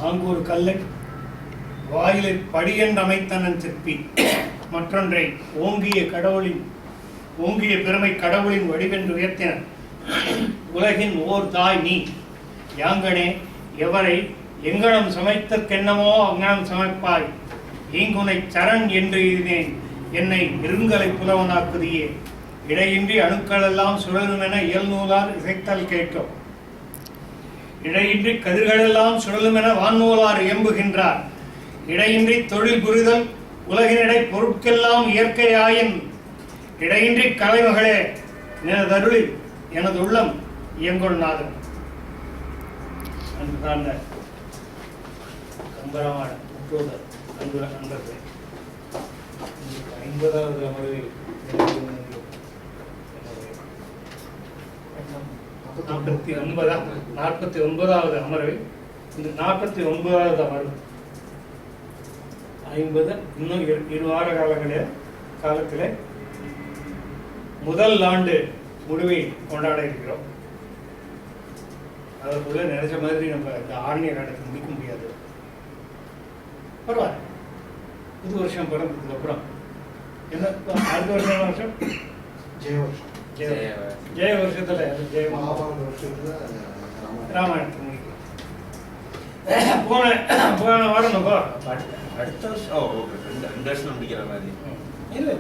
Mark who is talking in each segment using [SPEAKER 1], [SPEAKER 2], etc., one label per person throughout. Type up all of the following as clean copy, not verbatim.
[SPEAKER 1] ஆங்கூர் கல்லை வாயிலை படியென்றமைத்தனன் சிற்பி மற்றொன்றை ஓங்கிய பெருமை கடவுளின் வடிவென்று உயர்த்தினர். உலகின் ஓர் தாய் நீ யாங்கனே எவரை எங்கனம் சமைத்தற்கென்னமோ அங்கனம் சமைப்பாய் ஈங்குனை சரண் என்று எழுதினேன் என்னை இருங்கலை புலவனாக்குதியே இடையின்றி அணுக்களெல்லாம் சுழலுமென இயல்நூலார் இசைத்தல் கேட்கும் இடையின்றி கதிர்களெல்லாம் சுழலுமென வான்நூலார் இயம்புகின்றார் இடையின்றி தொழில் புரிதல் உலகினிடை பொருட்கெல்லாம் இயற்கையாயின் இடையின்றி கலைமகளே எனதருளி எனது உள்ளம் இயங்கொள் நாதன். அந்த கம்பராமாயண முற்றோதர் அன்பர்களே 50வது அமர்வில் 49வது அமர்வில் இந்த 49வது அமர்வு 50 இன்னும் 2 வார காலத்திலே முதல் ஆண்டு முடிவை கொண்டாட இருக்கிறோம். அதற்குள்ள நினைச்ச மாதிரி நம்ம இந்த ஆரண்ய காலத்தை முடிக்க முடியாது. பரவாயில்ல, புது வருஷம் பிறந்ததுக்கு அப்புறம் என்ன அடுத்த வருஷம் ஜெய வருஷத்துல ராமாயணத்துக்கு முடிக்கலாம். போன வாரம் நம்ம
[SPEAKER 2] அடுத்த வருஷம் முடிக்கிற மாதிரி
[SPEAKER 1] இல்லை,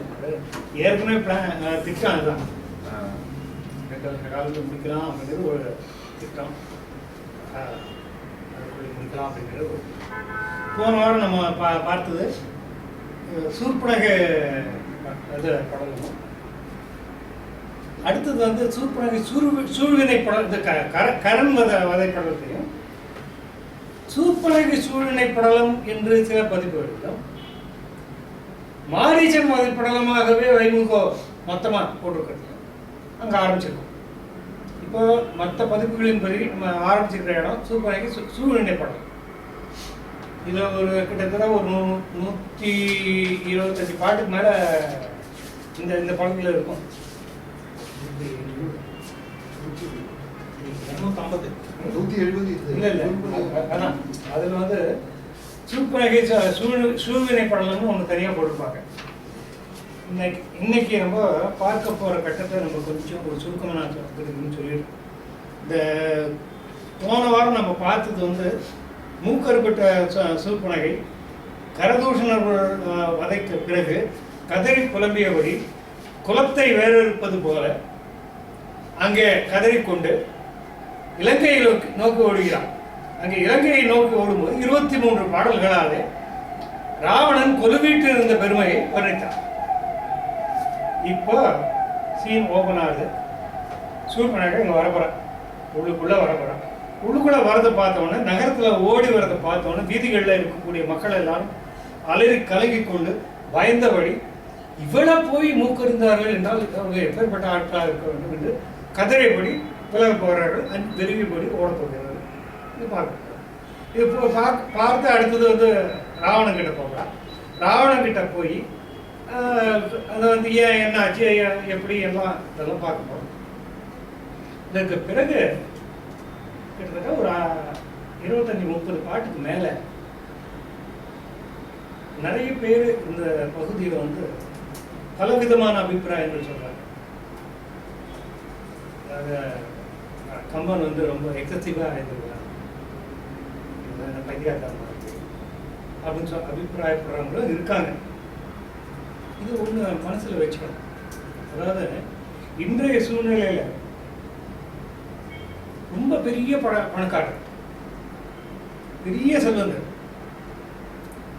[SPEAKER 1] ஏற்கனவே திட்டம் அதுதான். 2 வருஷ காலத்தில் முடிக்கலாம் அப்படிங்கிறது ஒரு திட்டம். முடிக்கலாம் அப்படிங்கிறது ஒரு போன வாரம் நம்ம பார்த்தது சூர்பனகை அது படம். அடுத்தது வந்து சூர்பனகை சூழ்வினை படம், கரண் வதை படத்தையும் சூர்பனகை சூழ்வினை படலம் என்று சில பதிப்புகளிலும் மாரீச்சன் வதைப்படலமாகவே வைமுகம் மொத்தமாக போட்டிருக்கிறது அங்கே ஆரம்பிச்சிருக்கோம். இப்போ மற்ற பதிப்புகளின் படி நம்ம ஆரம்பிச்சிருக்கிற இடம் சூர்பனகை சூழ்நிலை படம். இதில் ஒரு கிட்டத்தட்ட ஒரு 125 பாட்டுக்கு மேலே இந்த படத்தில் இருக்கும்.
[SPEAKER 3] 170
[SPEAKER 1] இல்லை அதான் அதில் வந்து சூழ்பனகை சூழ்வினை படலம்னு ஒன்று தனியாக போட்டிருப்பாங்க. இன்னைக்கு நம்ம பார்க்க போகிற கட்டத்தை நம்ம கொஞ்சம் ஒரு சுருக்கமாக இருக்குதுன்னு சொல்லியிருக்கோம். இந்த போன வாரம் நம்ம பார்த்தது வந்து மூக்கறுபட்ட சூழ்பனகை கரதூஷணர் வதைக்கு பிறகு கதறி புலம்பியபடி குலத்தை வேறறுப்பது போல அங்கே கதறிக்கொண்டு இலங்கையை நோக்கி ஓடுகிறான். அங்கே இலங்கையை நோக்கி ஓடும்போது 23 பாடல்களாலே ராவணன் கொலுவீட்டு இருந்த பெருமையை வர்ணித்தான். இப்போ சீன் ஓபன் ஆகுது. சூழ்பனகை இங்கே வரப்போறான், உள்ளுக்குள்ள வரப்போறான். உள்ளுக்குள்ள வரதை பார்த்தோன்னே, நகரத்தில் ஓடி வரதை பார்த்தோன்னே வீதிகளில் இருக்கக்கூடிய மக்கள் எல்லாரும் அலறி கலங்கி கொண்டு பயந்தபடி இவ்வளோ போய் மூக்கறிந்தார்கள் என்றால் அவங்க எப்பேற்பட்ட ஆட்களாக இருக்க வேண்டும் என்று கதறைப்படி விலக போகிறார்கள், விரும்பிபடி ஓட போகிறார்கள். இது பார்க்க இது பார்த்து அடுத்தது வந்து ராவணன் கிட்ட போகலாம். ராவணன் கிட்ட போய் அதை வந்து ஏன் என்ன ஆச்சு எப்படி எல்லாம் இதெல்லாம் பார்க்க போகிறோம். இதற்கு பிறகு கிட்டத்தட்ட ஒரு 25-30 பாட்டுக்கு மேலே நிறைய பேர் இந்த பகுதியில் வந்து பலவிதமான அபிப்பிராயங்கள் சொல்கிறாங்க. கம்பன் வந்து ரொம்ப எக்ஸசிவாக எழுதிருக்காங்க, பைத்தியக்காரமாக இருக்கு அப்படின்னு அபிப்பிராயப்படுறவங்களும் இருக்காங்க. இது ஒன்று மனசில் வச்சுக்கணும். அதாவது இன்றைய சூழ்நிலையில் ரொம்ப பெரிய பணக்காரர், பெரிய செல்வந்தர்,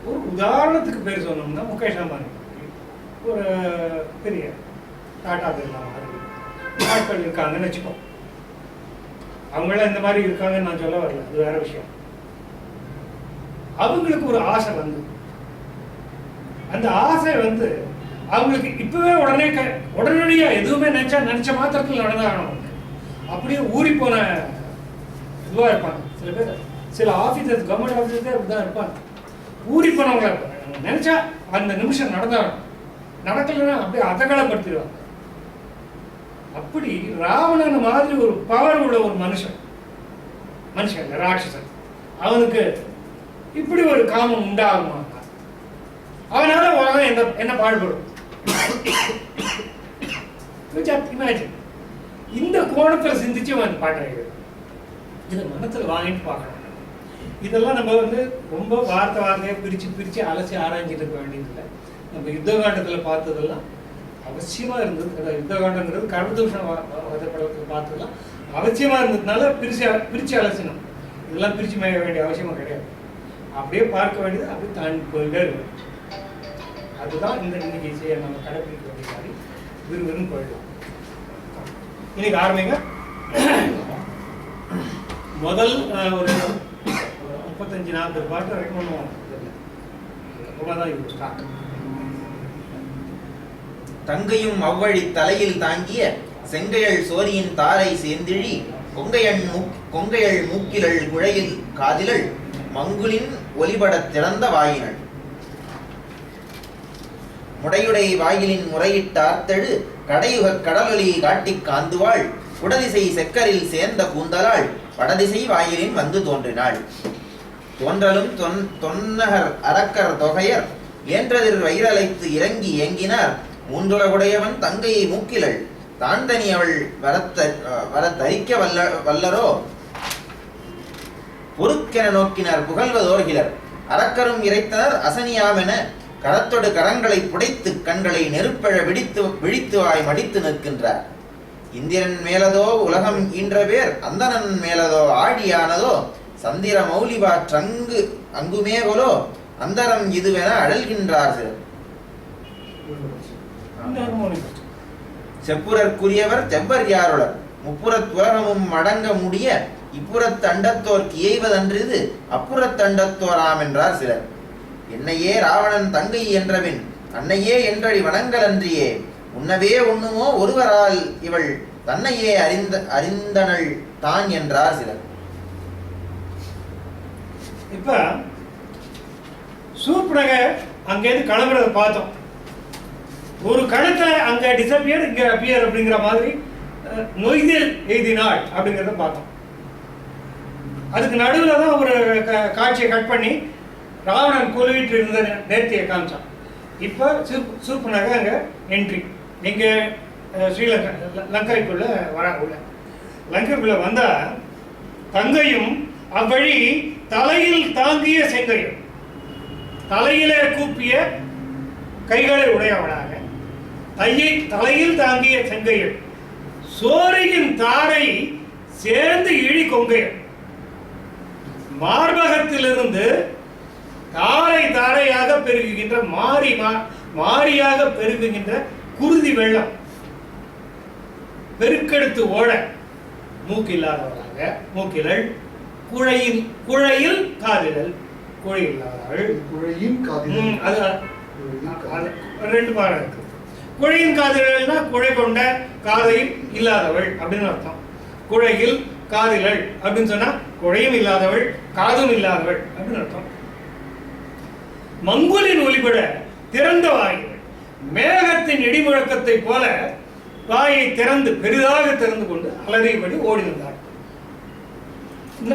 [SPEAKER 1] ஒரு உதாரணத்துக்கு பேர் சொன்னோம்னா முகேஷ் அம்பானி, ஒரு பெரிய டாடா பிர்லா மாதிரி ஆட்கள் இருக்காங்கன்னு வச்சுக்கோ. அவங்களாம் இந்த மாதிரி இருக்காங்கன்னு நான் சொல்ல வரல, அது வேற விஷயம். அவங்களுக்கு ஒரு ஆசை வந்து, அந்த ஆசை வந்து அவங்களுக்கு இப்பவே உடனடியா எதுவுமே நினைச்ச மாத்திரத்தில் நடந்தாகணும். அப்படியே ஊறி போன இதுவா இருப்பாங்க சில பேர். சில ஆபீசர்ஸ், கவர்மெண்ட் ஆபீசர்ஸே அப்படிதான் இருப்பாங்க. ஊறி போனவங்களா இருப்பாங்க. நினைச்சா அந்த நிமிஷம் நடந்தாகணும், நடக்கலைன்னா அப்படியே அதகலப்படுத்திடுவாங்க. அப்படி ராவணன் மாதிரி ஒரு பவர் உள்ள ஒரு மனுஷன் ராட்சசன், அவனுக்கு இப்படி ஒரு காமம் உண்டாகுமா? அதனால உலகம் என்ன பாடுபடும்? இமேஜின். இந்த கோணத்துல சிந்திச்சு வந்து பாட்டு இதை மனத்துல வாங்கிட்டு பார்க்கணும். இதெல்லாம் நம்ம ரொம்ப வார்த்தையை பிரிச்சு அலசி ஆராய்ஞ்சிட்டு இருக்க வேண்டியதில்லை. நம்ம யுத்தகாண்டத்துல பார்த்ததெல்லாம் அவசியமா இருந்தது. யுத்தகாண்டங்கிறது கர்மதூஷண வதப்படத்தில் பார்த்ததெல்லாம் அவசியமா இருந்ததுனால பிரிச்சு அலசினோம். இதெல்லாம் பிரிச்சு மேய வேண்டிய அவசியமா கிடையாது. அப்படியே பார்க்க வேண்டியது அப்படியே தாண்டி போயிட்டே இருக்கும். அதுதான் இன்னைக்கு செய்ய நம்ம கடைபிடிக்க வேண்டிய மாதிரி விறுவிறுன்னு போயிடலாம். இன்னைக்கு ஆரம்பிங்க. முதல் ஒரு 35-40 பாட்டு வரைக்கும் பண்ணுவோம். அப்புறமாதான் இது ஸ்டார்ட்.
[SPEAKER 4] தங்கையும் அவ்வழி தலையில் தாங்கிய செங்கையள் சோரியின் தாரை சேர்ந்திழி கொங்கையள் மூக்கிலள் குழையில் காதிலள் மங்குலின் ஒலிபடத் திறந்த வாயினள் முடையுடை வாயிலின் முறையிட்டார்த்தெழு கடையுகக் கடலொலி காட்டிக் காந்துவாள் குடதிசை செக்கரில் சேர்ந்த கூந்தலாள் வடதிசை வாயிலின் வந்து தோன்றினாள். தோன்றலும் தொன்னகர் அரக்கர் தொகையர் ஏன்றதிர் வயிறலைத்து இறங்கி ஏங்கினார் மூன்றுலகுடையவன் தங்கையை மூக்கிலள் தாண்டனி அவள் வரத்தரிக்க வல்லரோ பொறுக்கென நோக்கினர் புகழ்வதோர்கிலர் அரக்கரும் இறைத்தனர் அசனியாமென கரத்தொடு கரங்களை புடைத்து கண்களை நெருப்பழ விழித்து வாய் மடித்து நிற்கின்றார். இந்திரன் மேலதோ உலகம் ஈன்ற பேர் அந்தனன் மேலதோ ஆழியானதோ சந்திர மௌலிபா ட்ரங்கு அங்குமேகலோ அந்தரம் இதுவென அழல்கின்றார் சிலர். செப்புரற்குரியவர் செவ்வர் யாருளர் முப்புறத் உலகமும் அடங்க முடிய இப்புறத் அண்டத்தோர்க்கு இயைவதன்றிது அப்புறத் அண்டத்தோராம் என்றார் சிலர். என்னையே ராவணன் தங்கை என்றபின் அன்னையே என்றடி வணங்கலன்றியே உன்னவே உண்ணுமோ ஒருவரால் இவள் தன்னையே அறிந்தனள் தான் என்றார் சிலர்.
[SPEAKER 1] இப்ப சூர்பனக அங்கேருந்து கிளம்புறத பார்த்தோம். ஒரு கணத்துல அங்க டிசப்பியர் இங்க அப்பியர் அப்படிங்கிற மாதிரி நொய்தில் எய்தினாள் அப்படிங்கிறத பார்த்தோம். அதுக்கு நடுவில் தான் ஒரு காட்சியை கட் பண்ணி ராவணன் கொல்லிட்டு இருந்த நேர்த்தியை காமிச்சான். இப்போ சூர்பனக அங்க என்ட்ரி எங்க ஸ்ரீலங்கா லங்கைக்குள்ள உள்ள லங்கைக்குள்ள வந்தா தங்கையும் அவ்வழி தலையில் தாங்கிய செங்கையும் தலையிலே கூப்பிய கைகளை உடையவனாக தலையில் தாங்கிய செங்கையும் சோரையின் தாரை சேர்ந்து இழி கொங்கையும் மார்பகத்திலிருந்து தாரை தாரையாக பெருகுகின்ற மாரியாக பெருகுகின்ற குருதி வெள்ளம் பெருக்கெடுத்து ஓட மூக்கில்லாதவராக மூக்கிலள் குழையில் காதிலள் குழை இல்லாதவள்
[SPEAKER 3] குழையின் காதில்
[SPEAKER 1] அது ரெண்டு பாடம் இருக்கு. குழையின் காதிலள்னா குழை கொண்ட காதையில் இல்லாதவள் அப்படின்னு அர்த்தம். குழையில் காதிலள் அப்படின்னு சொன்னா குழையும் இல்லாதவள் காதும் இல்லாதவள் அப்படின்னு அர்த்தம். மங்குலின் ஒலிபட திறந்த வாய்கள் மேகத்தின் இடிமுழக்கத்தை போல வாயை திறந்து பெரிதாக திறந்து கொண்டு அலறியபடி ஓடி வந்தார்.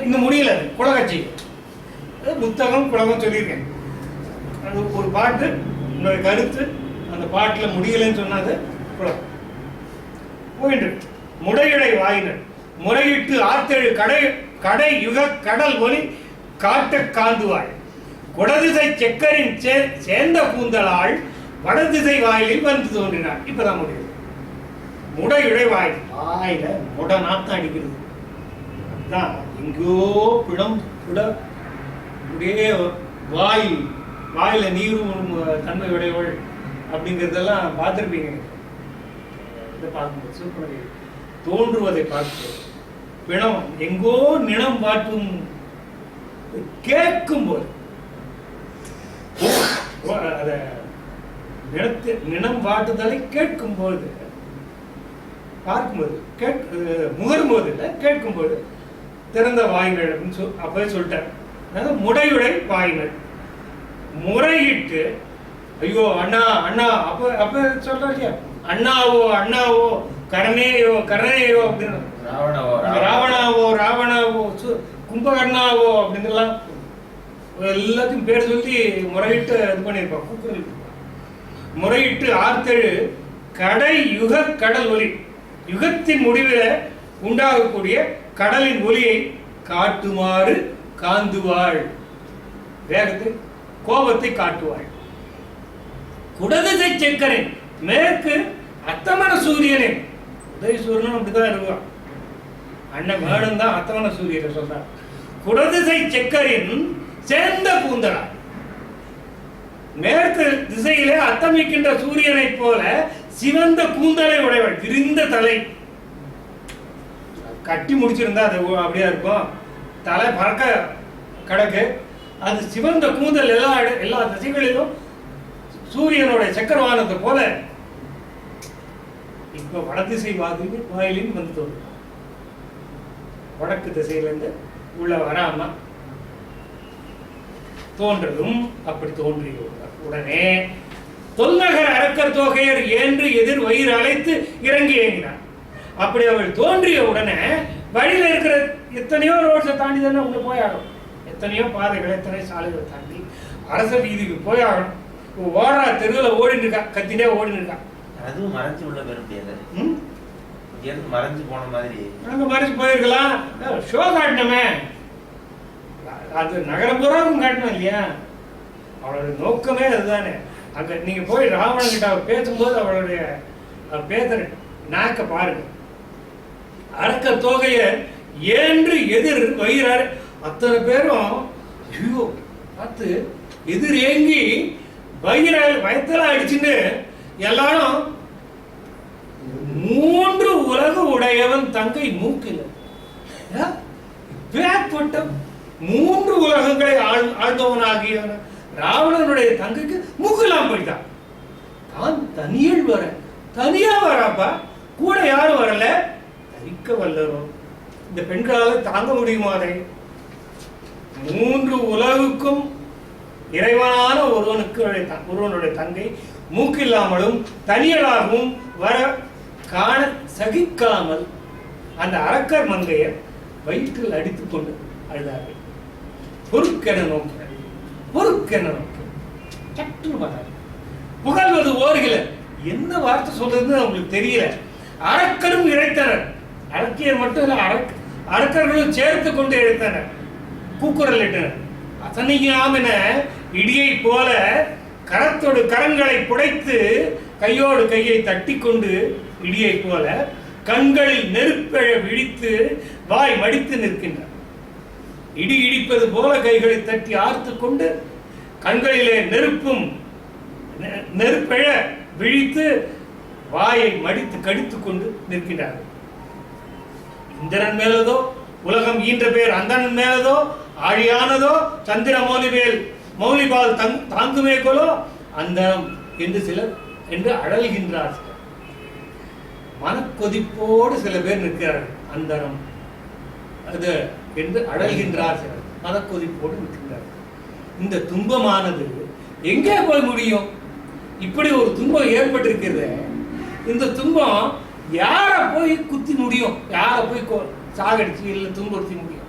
[SPEAKER 1] இந்த முடியல குலகட்சி புத்தகம் குலகம் சொல்லியிருக்கேன். அது ஒரு பாட்டு என்னுடைய கருத்து அந்த பாட்டில் முடியலன்னு சொன்னாது குலகம் போயிட்டு முடையுடை வாயினர் முறையிட்டு ஆத்தெழு கடை யுக கடல் ஒலி காட்ட காந்துவாய் குடதிசை செக்கரின் சேர்ந்த கூந்தலாள் வடதிசை வாயிலில் வந்து தோன்றினார். இப்பதான் முடியுது. முடையுடை வாயில முட நாத்தம் அடிக்கிறது. அதுதான் எங்கோ பிடம் அப்படியே வாயில நீரும் தன்மை உடையவள் அப்படிங்கிறதெல்லாம் பார்த்துருப்பீங்க. இதை பார்க்கும்போது சூப்பர் தோன்றுவதை பார்க்கும்போது பிணம் எங்கோ நிலம் பாட்டும் கேட்கும்போது அத நிலம் வாட்டுதலை கேட்கும்போது பார்க்கும்போது முகரும்போது இல்லை கேட்கும்போது திறந்த வாய்கள் அப்படின்னு அப்பவே சொல்லிட்டார். அதாவது முடையுடை வாய்கள் முறையிட்டு ஐயோ அண்ணா அண்ணா அப்ப சொல்ற இல்லையா அண்ணாவோ கரணேயோ அப்படின்னு ராவணாவோ கும்பகர்ணாவோ அப்படின்னுலாம் எல்லாத்தையும் பேர் சொல்லி முறையிட்டு இது பண்ணியிருப்பான். கூக்குரல் முறையிட்டு ஆர்த்தெழு கடை யுக கடல் ஒலி, யுகத்தின் முடிவில் உண்டாகக்கூடிய கடலின் ஒலியை காட்டுமாறு காந்துவாள், வேகத்தை கோபத்தை காட்டுவாள். குடதிசை செக்கரின் மேற்கு அத்தமன சூரியனின், உதய சூரியனும் அப்படிதான் இருக்கான், அண்ணன் மேடம் தான் அத்தமன சூரியனை சொல்றார். குடதிசை செக்கரின் சேர்ந்த கூந்தலா, மேற்கு திசையிலே அத்தமிக்கின்ற சூரியனை போல சிவந்த கூந்தலை உடையவள், விரிந்த தலை, கட்டி முடிச்சிருந்தா அது அப்படியே இருக்கும், தலை பறக்க கிடக்கு, அது சிவந்த கூந்தல் எல்லா திசைகளிலும் சூரியனுடைய சக்கரவானத்தை போல இப்ப வடதிசை வாயிலின் வந்து தோன்றும். வடக்கு திசையிலிருந்து உள்ள வராம தோன்றதும் அப்படி தோன்றிய உடனே தொல்நகர் அரக்கர் தோகையர் என்று எதிர் வயிறு அழைத்து இறங்கி ஏங்கினார். அப்படி அவள் தோன்றிய உடனே வழியில இருக்கிற எத்தனையோ ரோட்ஸை தாண்டி தானே உள்ள போயாகணும், எத்தனையோ பாதைகள் எத்தனையோ சாலைகளை தாண்டி அரச வீதிக்கு போயாகணும். ஓடுறா, தெருவில் ஓடின்னு இருக்கா, கத்தினே ஓடின்னு இருக்கா.
[SPEAKER 4] அதுவும் மறைஞ்சு உள்ள பெற முடியாது, இங்கிருந்து மறைஞ்சு போன மாதிரி.
[SPEAKER 1] அங்க மறைஞ்சு போயிருக்கலாம், ஷோ காட்டணுமே, அது நகரம் பூராவும் காட்டணும் இல்லையா, அவளோட நோக்கமே அதுதானே. அங்க நீங்க போய் ராவணன் கிட்ட பேசும்போது அவளுடைய பேசுற நாக்க பாருங்க. அரக்க தோகைய ஏன்று எதிர் வயிறாரு, அத்தனை பேரும் ஐயோ பார்த்து எதிர் ஏங்கி வயத்துல அடிச்சுட்டு எல்லாரும், மூன்று உலகு உடையவன் தங்கை மூக்கில், மூன்று உலகங்களை ஆழ்ந்தவனாகிய ராவணனுடைய தங்கைக்கு மூக்கெல்லாம் போயிட்டான். தான் தனியில் வர, தனியா வராப்பா, கூட யாரும் வரல, தரிக்க வல்லரோ. இந்த பெண்களால் தாங்க முடியுமா அதை? மூன்று உலகுக்கும் இறைவனான ஒருவனுடைய தங்கை மூக்கில்லாமலும் தனியலாகவும் வர காண சகிக்காமல் அந்த அரக்கர் மங்கையர் வயிற்றில் அடித்துக் கொண்டு அழுதார்கள். பொறுக்கென நோக்கின, பொறுக்கென நோக்கின, சட்டுன்னு பார்த்தாங்க. புகழ்வது ஓர்கில, என்ன வார்த்தை சொல்றதுன்னு அவங்களுக்கு தெரியல. அரக்கரும் இழைத்தனர், அரக்கியர் மட்டும் இல்ல, அரக்கர்களும் சேர்த்து கொண்டு இழைத்தனர், கூக்குரல் இட்டனர். அசனியாமென இடியை போல கரத்தோடு கரங்களை புடைத்து கையோடு கையை தட்டி கொண்டு இடியை போல கண்களில் நெருப்பெழ விழித்து வாய் மடித்து நிற்கின்றனர். இடி இடிப்பது போல கைகளை தட்டி ஆர்த்து கொண்டு கண்களிலே நெருப்பெழ விழித்து வாயை மடித்து கடித்து கொண்டு நிற்கின்றார்கள். இந்திரன் மேலதோ உலகம் ஈன்ற பேர் அந்தணன் மேலதோ ஆழியானதோ சந்திர மௌலிபால் தாங்குமே கொலோ அந்தம் என்று சிலர் என்று அழல்கின்றார். மனக்கொதிப்போடு சில பேர் நிற்கிறார்கள். அந்தரம் அது என்று அழல்கின்றார் சிலர், மனக்கொதிப்போடு நிற்கின்றார்கள். இந்த துன்பமானது எங்கே போய் முடியும்? இப்படி ஒரு துன்பம் ஏற்பட்டிருக்கிறது. இந்த துன்பம் யாரை போய் குத்தி முடியும்? யாரை போய் சாகடிச்சு இல்லை துன்புறுத்தி முடியும்?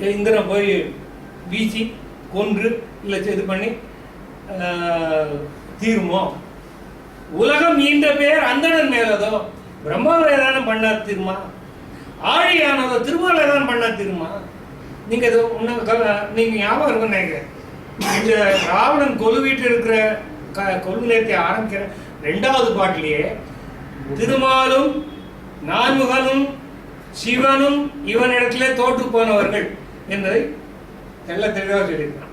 [SPEAKER 1] இந்திரனை போய் வீசி கொன்று இல்லை இது பண்ணி தீருமோ? உலகம் ஈன்ற பேர் அந்தணன் மேலதோ பிரம்மாவை ஏதான பண்ணா தீருமா? ஆழியானதோ திருமாலை தான் பண்ணா தீருமா? நீங்க நீங்க ஞாபகம் இருக்குன்னு நினைக்கிறேன். இந்த ராவணன் கொலுவீட்டு இருக்கிற கொலு நேரத்தை ஆரம்பிக்கிற 2வது பாட்டிலேயே திருமாலும் நான்முகனும் சிவனும் இவனிடத்திலே தோற்று போனவர்கள் என்பதை தெளிவாக சொல்லியிருக்கான்.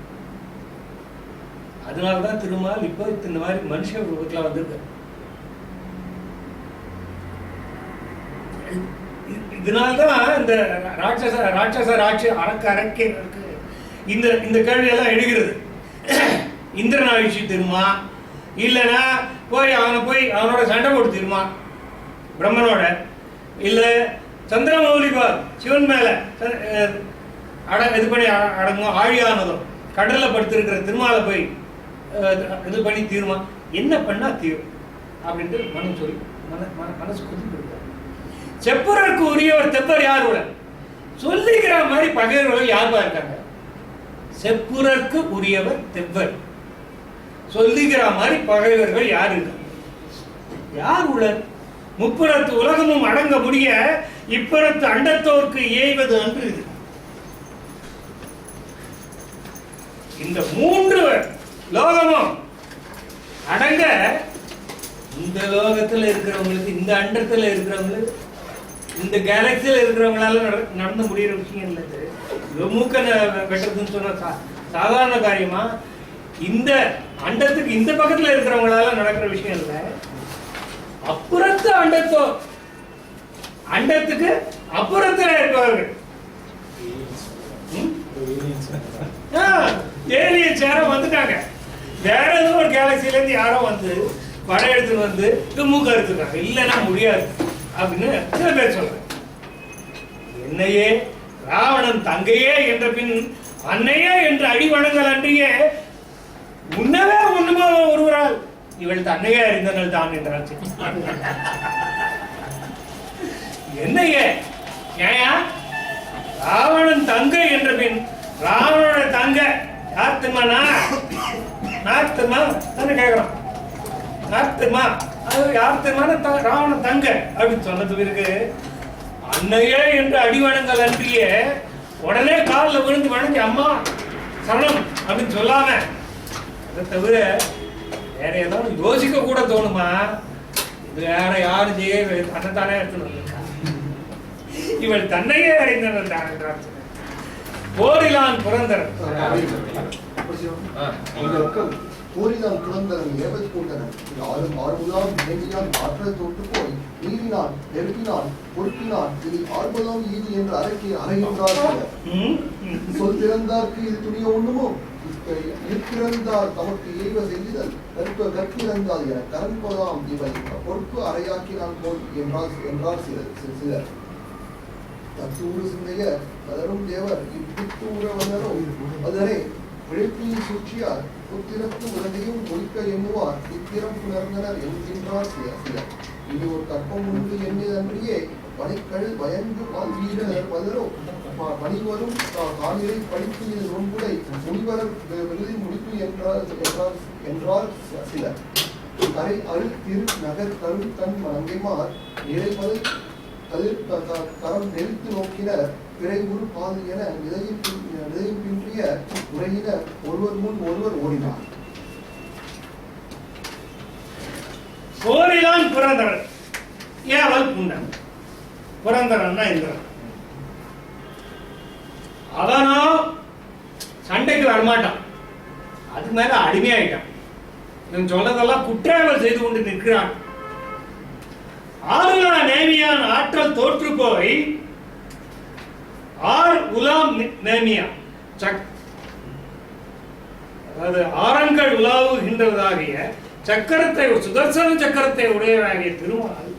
[SPEAKER 1] அதனால்தான் திருமால் இப்போ இந்த மாதிரி மனுஷ ரூபத்தில் வந்திருக்க. இதனால்தான் இந்த ராட்சச அரக்கருக்கு இந்த கேள்வியெல்லாம் எழுகிறது. இந்திரன் அழிச்சு திருமா, இல்லைன்னா அவனோட சண்டை போட்டு திருமா பிரம்மனோட, இல்லை சந்திரமௌலிபால் சிவன் மேல இது பண்ணி அடங்கும். ஆழியானதும் கடல்ல படுத்திருக்கிற திருமாலை போய் இது பண்ணி தீருமா? என்ன பண்ணா தீரும் அப்படின்ட்டு மனசு கொதிப்பிருக்கார். செப்புறருக்கு உரியவர் தெப்பர் யார் உள்ள? சொல்லுகிற மாதிரி பகைவர்கள் யாருப்பா இருக்காங்க? செப்புரற்கு உரியவர் தெவ்வர். சொல்லுகிற மாதிரி பகைவர்கள் யார் இருக்காங்க? யார் உளர்? முப்புறத்து உலகமும் அடங்க முடிய இப்புறத்து அண்டத்தோர்க்கு ஏய்வது அன்று இது. இந்த 3 லோகமும் அடங்க இந்த லோகத்துல இருக்கிறவங்களுக்கு, இந்த அண்டத்துல இருக்கிறவங்களுக்கு, இந்த கேலக்சியில இருக்கிறவங்களால நடந்து முடிகிற விஷயம் இல்லை. இது மூக்க வெட்டுறதுன்னு சொன்ன சாதாரண காரியமா? இந்த அண்டத்துக்கு இந்த பக்கத்துல இருக்கிறவங்களால நடக்கிற விஷயம் இல்லை. அப்புறத்து அண்டத்துக்கு அப்புறத்துல இருப்பவர்கள் ஏலியன்ஸ் யாரோ வந்துட்டாங்க. வேற ஏதோ ஒரு கேலக்சில இருந்து யாரோ வந்து படையெடுத்துட்டு வந்து மூக்க எடுத்துட்டாங்க. இல்லைன்னா முடியாது அப்படின்னு சில பேர் சொல்றேன். என்னையே ராவணன் தங்கையே என்ற பின் அன்னையே என்று அடிவணங்கள் அன்றியே முன்னவே ஒண்ணுமோ ஒருவரால் இவள் தன்னையே அறிந்தனள் தான் என்றால் என்னையே ஏயா ராவணன் தங்கை என்ற பின் ராவணோட தங்க யார் திருமானா? யார் திருமா தானே கேட்கறான். யார் திருமா? அது யார் திருமான? ராவண தங்க அப்படின்னு சொன்னது பிறகு அன்னையே என்று அடிவணங்கள் அன்றியே உடனே காலில் விழுந்து வணங்கி அம்மா சரணம் அப்படின்னு சொல்லாம, அதை தவிர வேற ஏதாவது யோசிக்க கூட தோணுமா? இது வேற யாரும் செய்ய தன்னைத்தானே எடுத்துன்னு இவள் தன்னையே அறிந்தவள் தான் என்றார். போரிலான் புரந்தரன்
[SPEAKER 3] போரினால் புரந்தரன் ஏவல் கொண்டனர். ஆறுமுதாம் இலங்கையால் ஆற்றல் தொட்டு போய் நீரினால் நெருப்பினால் பொறுப்பினால் இனி ஆறுமுதாம் ஈது என்று அறைகின்றார்கள். சொல் பிறந்தார்க்கு இது துணிய ஒண்ணுமோ? இருக்கிறந்தார் தமக்கு ஏவ செய்தல் கற்பிறந்தால் என கரன்பதாம் இவை பொறுப்பு அறையாக்கினான் போல் என்றார் சிலர். தத்தூறு சிந்தைய பலரும் தேவர் இப்பித்தூர வந்தரோ அதனை பிழைப்பில் சூழ்ச்சியார் புத்திரத்து உலகையும் ஒழிக்க எண்ணுவார் இத்திரம் புணர்ந்தனர் என்கின்றார் சிலர். இனி ஒரு கற்பம் உண்டு எண்ணியதன்றியே பணிக்கள் பயந்து பால் வீரர் பலரோ பணிவரும் காலிலை படிப்பு இது நோன்புடை முனிவரர் விருதி முடிப்பு என்றார் சிலர். கரை அரு திரு நகர் கரு தன் மங்கைமார் நிறைமது கரம் நெருத்து நோக்கினர் பிறைகுரு பால் என நிலையும் பின்றிய உரையினர் ஒருவர் முன் ஒருவர் ஓடினார்.
[SPEAKER 1] போரிலான் புரந்தரன் ஏவல் புண்டன். புரந்தரன்னா இந்திரன். அவனோ சண்டைக்கு வரமாட்டான், அது மேல அடிமையாயிட்டான். இவன் சொல்றதெல்லாம் குற்றேவல் செய்து கொண்டு நிற்கிறான். ஆறுலா நேமியான் ஆற்றல் தோற்று போய் ஆர் உலாம் நேமியா அதாவது ஆரங்கள் உலாவுகின்றதாகிய சக்கரத்தை, சுதர்சன சக்கரத்தை உடையவாகிய திருமால்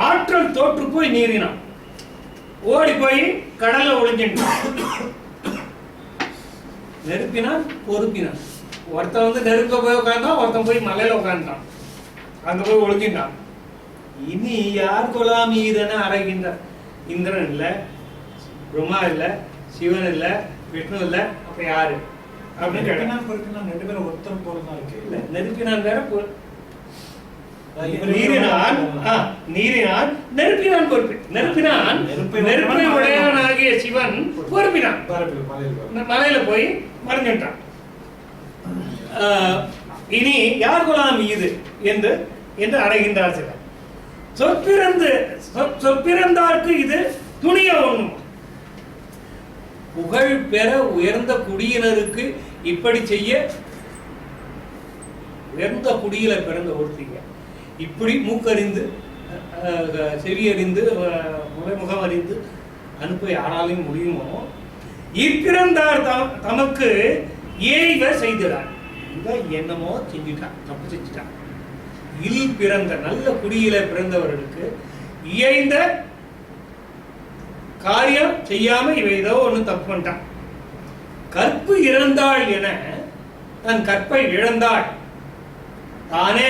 [SPEAKER 1] ஆற்றல் தோற்று போய் நீரினான். ஓடி போய் கடல்ல ஒளிஞ்சிட்டான். நெருப்பினான் பொறுப்பினான். ஒருத்தன் வந்து நெருப்ப போய் உட்கார்ந்தான், ஒருத்தன் போய் மலையில உட்கார்ந்தான், அங்க போய் ஒளிஞ்சிட்டான். இனி யார் கொலாம் ஈதன அறைகின்றார்? இந்திரன் இல்ல, பிரம்மா இல்ல, சிவன் இல்ல, விஷ்ணு இல்ல, அப்ப யாரு அப்படின்னு கேட்டான்.
[SPEAKER 2] ரெண்டு பேரும் ஒருத்தர் போறதா இருக்கு.
[SPEAKER 1] இல்ல, நெருப்பினான் வேற, நீரினான் நெருப்பினான் பொறுப்பு. நெருப்பினான் நெருப்பை உடையவனாகிய சிவன் பொறுப்பினான். மலையில போய் மறைஞ்சிட்டான். இனி யார் குலாம் இது என்று அடைகின்றார் சிலர். சொற்பிறந்தார்க்கு இது துணிய ஒண்ணும். புகழ் பெற உயர்ந்த குடியினருக்கு இப்படி செய்ய, உயர்ந்த குடியில பிறந்த ஒருத்தீங்க இப்படி மூக்கறிந்து செவியறிந்து முகம் அறிந்து அனுப்ப யாராலையும் முடியுமோ? இப்பிறந்தார் தமக்கு ஏய்வ செய்தார். இவன் என்னமோ செஞ்சுட்டான், தப்பு செஞ்சுட்டான். இல் பிறந்த நல்ல குடியில பிறந்தவர்களுக்கு இயைந்த காரியம் செய்யாம இவ ஏதோ ஒண்ணு தப்பு பண்ணிட்டான். கற்பு இறந்தாள் என தன் கற்பை இழந்தாள். தானே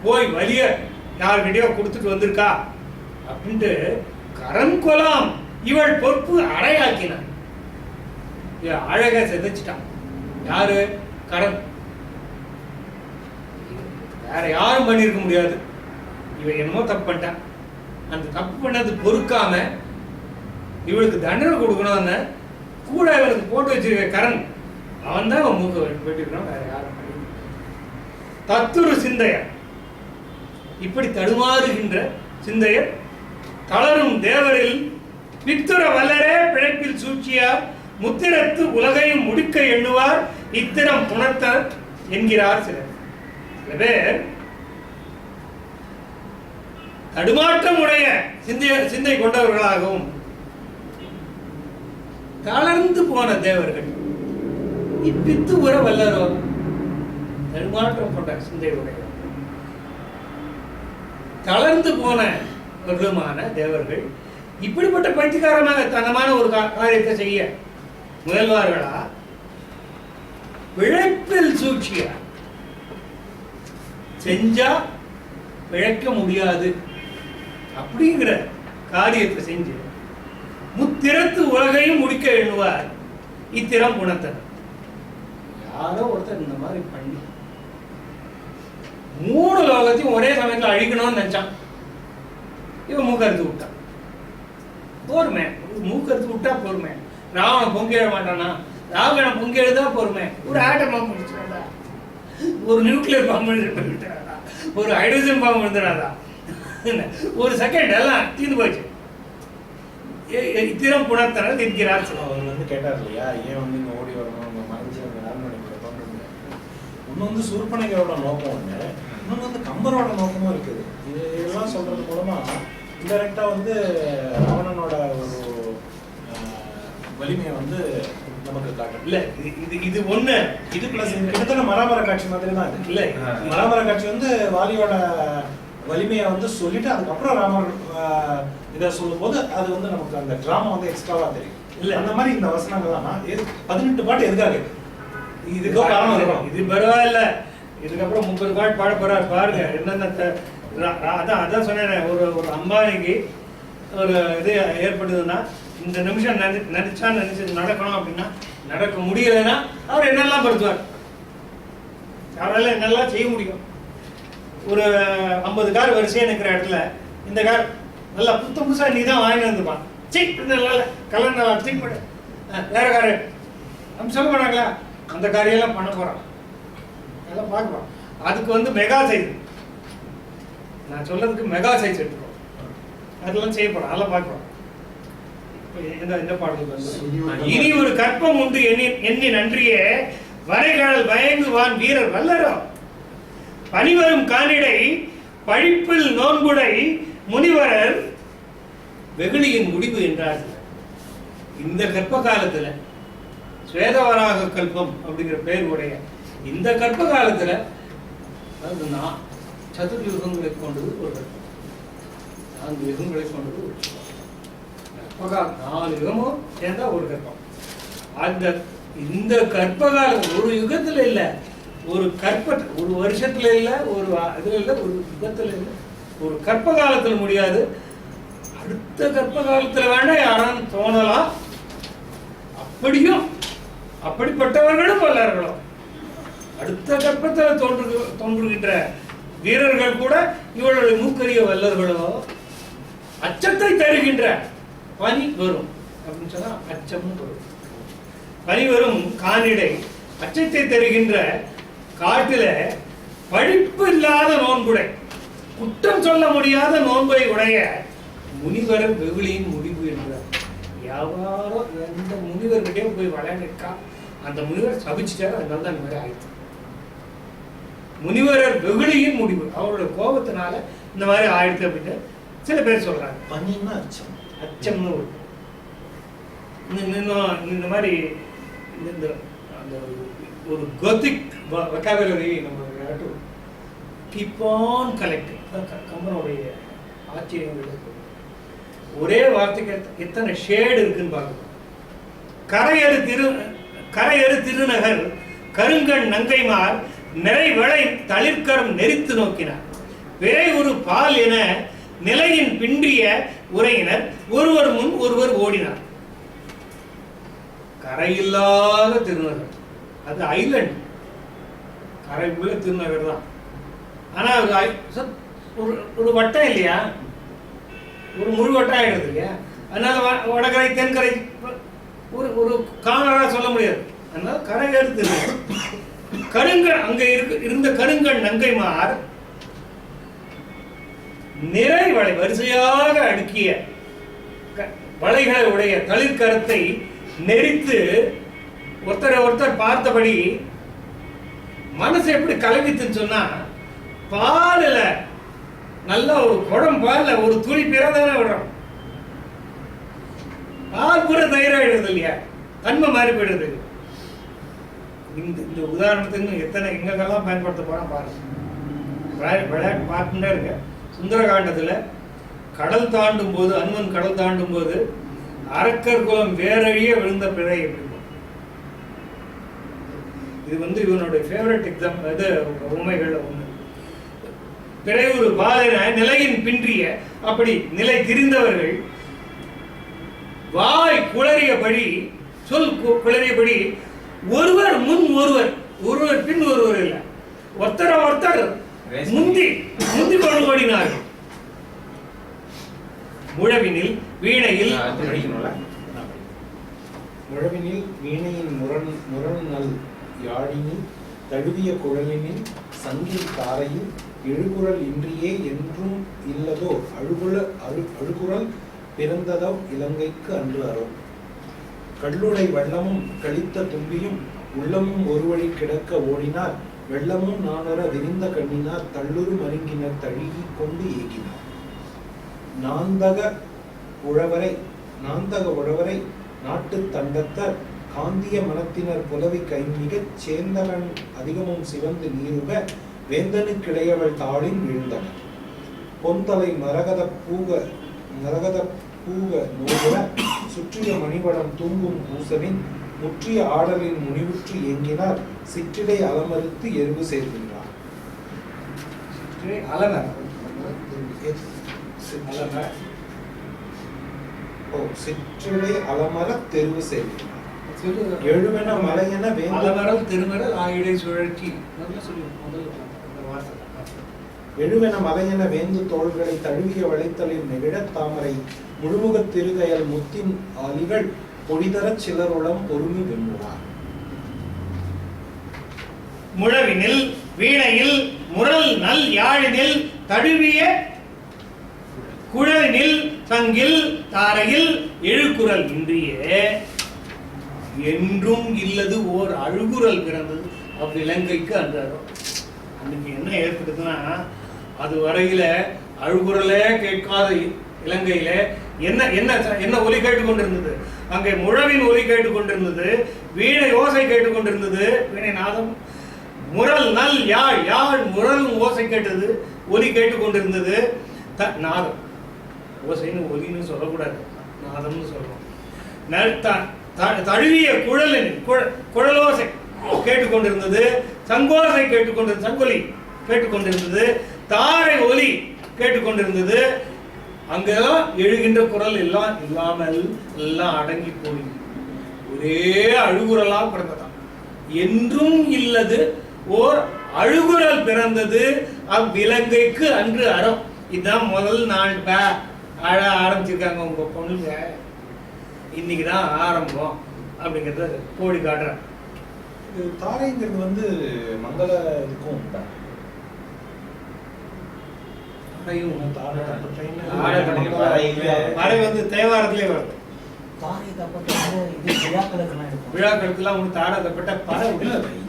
[SPEAKER 1] போய் வலிய யார்கிட்டயோ கொடுத்துட்டு வந்திருக்கா அப்படின்ட்டு கரம் கொலாம் இவள் பொறுப்பு அறையாக்கினான். இவன் அழக செதைச்சிட்டான். யாரு? கரண். வேற யாரும் பண்ணிருக்க முடியாது. இவன் என்னமோ தப்பு பண்ணிட்டான். அந்த தப்பு பண்ணது பொறுக்காம இவளுக்கு தண்டனை கொடுக்கணும்னு கூட இவனுக்கு போட்டு வச்சிருக்க கரண், அவன் தான் அவன் மூக்க வெட்டிருக்கான். வேற யாரும் தத்துரு சிந்தையர், இப்படி தடுமாறுகின்ற சிந்தையர் தளரும் தேவரில் பித்துர வல்லரே பிழைப்பில் சூழ்ச்சியார் முத்திரத்து உலகையும் முடிக்க எண்ணுவார் இத்திரம் புணர்த்தர் என்கிறார் சிலர். சில பேர் தடுமாற்றம் உடைய சிந்தை கொண்டவர்களாகவும் தளர்ந்து போன தேவர்கள் இப்பித்து உற வல்லரோ தடுமாற்றம் கொண்ட சிந்தை உடைய தளர்ந்து போனவர்களுமான தேவர்கள் இப்படிப்பட்ட பைத்தியக்காரமாக தனமான ஒரு காரியத்தை செய்ய முயல்வார்களா? பிழைப்பில் சூழ்ச்சியா செஞ்சா பிழைக்க முடியாது அப்படிங்கிற காரியத்தை செஞ்சு முத்திரத்து உலகையும் முடிக்க எண்ணுவார் இத்திரம் குணத்தன். யாரோ ஒருத்தர் இந்த மாதிரி பண்ணி 3 லோகத்தையும் ஒரே சமயத்தில் அழிக்கணும்னு நினைச்சான். இவன் மூக்கறுத்து விட்டான். பொறுமை, மூக்கறுத்து விட்டா பொறுமை. ராவணன் பொங்கி எழ மாட்டானா? ராவணன் பொங்கி எழுதா பொறுமை. ஒரு ஆட்டம் பாம்பு முடிச்சுடாதா, ஒரு நியூக்ளியர் பாம்பு விட்டுறாதா, ஒரு ஹைட்ரஜன் பாம்பு விழுந்துடாதா, ஒரு செகண்ட் எல்லாம் தீர்ந்து போச்சு. இத்திரம் புணர்த்தனர் இருக்கிறார்.
[SPEAKER 2] அவர் வந்து கேட்டார் இல்லையா, ஏன் வந்து இங்க ஓடி வரணும், மறைஞ்சு இன்னும் வந்து சூர்பனகையோட நோக்கம் ஒண்ணு, இன்னொன்று வந்து கம்பரோட நோக்கமும் இருக்குது. இதெல்லாம் சொல்றது மூலமா இன்டெரக்டா வந்து ராவணனோட ஒரு வலிமையை வந்து நமக்கு காட்டும்.
[SPEAKER 1] இல்ல இது ஒண்ணு,
[SPEAKER 2] இது பிளஸ் கிட்டத்தட்ட மராமர காட்சி மாதிரி தான் இது. இல்ல மராமர காட்சி வந்து வாலியோட வலிமையை வந்து சொல்லிட்டு அதுக்கப்புறம் ராமர் இதை சொல்லும் போது அது வந்து நமக்கு அந்த டிராமா வந்து எக்ஸ்ட்ராவா தெரியும். இல்ல அந்த மாதிரி இந்த வசனங்கள் தான் 18 பாட்டு எதுக்காக இதுக்கோ காரணம் இருக்கும்.
[SPEAKER 1] இது பரவாயில்ல, இதுக்கப்புறம் 30 பாட்டு பாட போறாரு பாருங்க. என்னென்ன அதான் சொன்னேன், ஒரு அம்பானிக்கு ஒரு இது ஏற்படுதுன்னா இந்த நிமிஷம் நினைச்சு நடக்கணும் அப்படின்னா நடக்க முடியலைன்னா அவர் என்னெல்லாம் படுத்துவார், அவரால் என்னெல்லாம் செய்ய முடியும். ஒரு 50 கார் வரிசையா நிற்கிற இடத்துல இந்த கார் நல்லா புதுசா நீ தான் வாங்கிட்டு வந்துருப்பான். சீக் கலர் திங்க் பண்ணு, வேற காரு நம்ம சொல்ல போறாங்களா, அந்த காரியெல்லாம் பண்ண போறான், அதெல்லாம் பார்க்கலாம். அதுக்கு வந்து மெகா சைஸ், நான் சொல்றதுக்கு மெகா சைஸ் எடுத்துக்கோ, அதெல்லாம் செய்ய போறோம், அதெல்லாம் பார்க்கலாம். இந்த பாடலுக்கு வந்து இனி ஒரு கற்பம் உண்டு எண்ணி நன்றியே வரைகால் பயங்குவான் வீரர் வல்லரோ பனிவரும் காணிடை பழிப்பில் நோன்புடை முனிவரர் வெகுளியின் முடிவு என்றார். இந்த கற்ப காலத்துல ஸ்வேதவராக கல்பம் அப்படிங்கிற பெயர் உடைய இந்த கற்ப காலத்துல சதுர்த்தி யுகங்களை கொண்டது ஒரு கற்பம், 4 யுகங்களை கொண்டது ஒரு கற்பகாலம், 4 யுகமும் சேர்ந்தா ஒரு கற்பம். அந்த இந்த கற்பகாலம் ஒரு யுகத்துல இல்ல, ஒரு ஒரு வருஷத்துல இல்ல, ஒரு இதுல இல்ல, ஒரு யுகத்துல இல்ல, ஒரு கற்ப காலத்துல முடியாது. அடுத்த கற்ப காலத்துல வேணா யாரும் தோணலாம். அப்படியும் அப்படிப்பட்டவர்களும் வல்லர்களும் அடுத்த கற்பத்துல தோன்றுகின்ற வீரர்கள் கூட இவர்களுடைய மூக்கரிய வல்லர்களோ அச்சத்தை தருகின்ற பனி வரும் அப்படின்னு சொன்னா அச்சமும் வரும். பனி வரும் காணிடை அச்சத்தை தருகின்ற காட்டில பழிப்பு இல்லாத நோன்புடை, குற்றம் சொல்ல முடியாத நோன்பை உடைய முனிவர் வெகுளியின் முடிவு என்றார். யாரோ எந்த முனிவர்கிட்டே போய் விளையாண்டுக்கா, அந்த முனிவர் சபிச்சுட்டாரு, அதனால தான் இந்த மாதிரி ஆயிடுச்சு. முனிவர் வெகுளியின் முடிவு, அவரோட கோபத்தினால இந்த மாதிரி ஆயிடுச்சு அப்படின்னு சில பேர் சொல்றாங்க.
[SPEAKER 2] பனின்னா அச்சம்,
[SPEAKER 1] அச்சம்னு இந்த மாதிரி இந்த ஒரு கோத்திக் வொக்காபுலரி நம்ம கீப் ஆன் கலெக்டிங். கம்பனுடைய ஆச்சரியங்கள் ஒரே வார்த்தைக்கு எத்தனை ஷேடு இருக்குன்னு பார்க்கணும். கரையறு திருநகர் கருங்கண் நங்கைமார் நிறை வளை தளிர்கரம் நெறித்து நோக்கினார். விரை ஒரு பால் என நிலையின் பின்றிய உரையினர் ஒருவர் முன் ஒருவர் ஓடினார். கரையில்லாத திருநகர், அது ஐலண்ட், கரை உள்ள திருநகர் தான். ஆனா ஒரு வட்டம் இல்லையா, ஒரு முழு வட்டம் ஆயிடுது இல்லையா. அதனால வடகரை தென்கரை ஒரு காணரா சொல்ல முடியாது. அதனால கரை எடுத்து கருங்கண் அங்க இருந்த கருங்கண் நங்கைமார் நிறை வளை வரிசையாக அடுக்கிய வளைகளை உடைய தளிர்கரத்தை நெறித்து ஒருத்தரை ஒருத்தர் பார்த்தபடி மனசு எப்படி கலவித்துன்னு சொன்னா, பாலில் நல்ல ஒரு குடம் பால்ல ஒரு துளி பிறதானே விடுறோம், பால் பூரா தயிராயிடுது இல்லையா, தன்மை மாறி போயிடுது. இந்த உதாரணத்துக்கு எத்தனை எங்கெல்லாம் பயன்படுத்த போறோம் பாருங்க. விளையாட்டு பார்த்துட்டே இருக்க. சுந்தரகாண்டத்துல கடல் தாண்டும் போது, அனுமன் கடல் தாண்டும் போது அரக்கர் குலம் வேறழிய விழுந்த பிழை எப்படி, இது இவனுடைய ஃபேவரட் எக்ஸாம்பிள். இது உண்மைகள்ல ஒண்ணு. பிறையுறு பாலன நிலையின் பின்றிய, அப்படி நிலை திரிந்தவர்கள் வாய் குளறியபடி, சொல் குளறியபடி ஒருவர் முன் ஒருவர், ஒருவர் பின் ஒருவர் இல்லை, ஒருத்தர ஒருத்தர் முந்தி கொண்டு ஓடினார்கள். முழவினில் வீணையில்
[SPEAKER 2] முழவினில் வீணையின் முரண் நல் யாழினில் தழுவிய குழலினில் சங்கில் தாரையில் எழுகுரல் இன்றியே என்றும் இல்லதோ அழுகுரல் பிறந்ததோ இலங்கைக்கு அன்று அறோ. கல்லுடை வெள்ளமும் கழித்த தும்பியும் உள்ளமும் ஒருவழி கிடக்க ஓடினார், வெள்ளமும் நானர விரிந்த கண்ணினார் தள்ளுரு மருங்கினர் தழுகி கொண்டு ஏகினார். நாந்தக உழவரை நாட்டு தண்டத்தர் காந்திய மனத்தினர் புலவி கைமிகச் சேர்ந்தவன் அதிகமும் சிவந்து நீருக வேந்தனு கிளையவள் தாளின் வீழ்ந்தனர். பொன்தலை மரகத பூக நோகுற சுற்றிய மணிவடம் தூங்கும் பூசனின் முற்றிய ஆடலின் முனிவுற்று ஏங்கினார், சிற்றிடை அலமறுத்து எருவு சேர்க்கின்றார். சிற்றிடை அலமர தெருவு சேர்க்கின்றார். எழுவென மலையென
[SPEAKER 1] அலமரம் திருமரல் ஆயிடை சுழற்சி.
[SPEAKER 2] எழுவென மலையென வேந்து தோள்களை தழுவிய வளைத்தலில் நெகிழத் தாமரை முழுமுகத் திருகையல் முத்தின் ஆலிகள் பொடிதரச் சிலருளம் பொறுமி வெண்ணுவார்.
[SPEAKER 1] முழவினில் வீணையில் முரல் நல் யாழினில் தழுவிய குழலினில் சங்கில் தாரையில் எழுக்குரல் இன்றியே என்றும் இல்லது ஓர் அழுகுரல் பிறந்தது அவ்விலங்கைக்கு அன்றாரோ. அன்னைக்கு என்ன ஏற்படுதுன்னா, அது வரையில அழுகுரலே கேட்காத இலங்கையில என்ன என்ன என்ன ஒலி கேட்டுக் கொண்டிருந்தது? அங்கே முழவின் ஒலி கேட்டுக் கொண்டிருந்தது, வீணை ஓசை கேட்டுக் கொண்டிருந்தது, வீணை நாதம், முரல் நல் யாழ் யாழ் முரலும் ஓசை கேட்டது, ஒலி கேட்டுக் கொண்டிருந்தது. நாதம், ஓசைன்னு ஒலின்னு சொல்லக்கூடாது, நாதம்னு சொல்லணும். தழுவிய குழலின் குழலோசை கேட்டுக்கொண்டிருந்தது, சங்கோசை கேட்டுக்கொண்டிருந்தது, சங்கொலி கேட்டுக்கொண்டிருந்தது, தாரை ஒலி கேட்டுக்கொண்டிருந்தது. அங்கெல்லாம் எழுகின்ற குரல் எல்லாம் இல்லாமல் எல்லாம் அடங்கி போய் ஒரே அழுகுரலா பிறந்ததான். என்றும் இல்லது ஓர் அழுகுரல் பிறந்தது அவ்விலங்கைக்கு அன்று அறம். இதுதான் முதல் நாள் அழ ஆரம்பிச்சிருக்காங்க உங்க பொண்ணுங்க, இன்னைக்குதான் ஆரம்பம் அப்படிங்கறத கோடி காட்டுறேன்.
[SPEAKER 2] தாரைங்கிறது மங்கள இதுக்கும்
[SPEAKER 1] தேவாரத்திலே வருது. விழாக்களுக்கெல்லாம் தாரதப்பட்ட பறை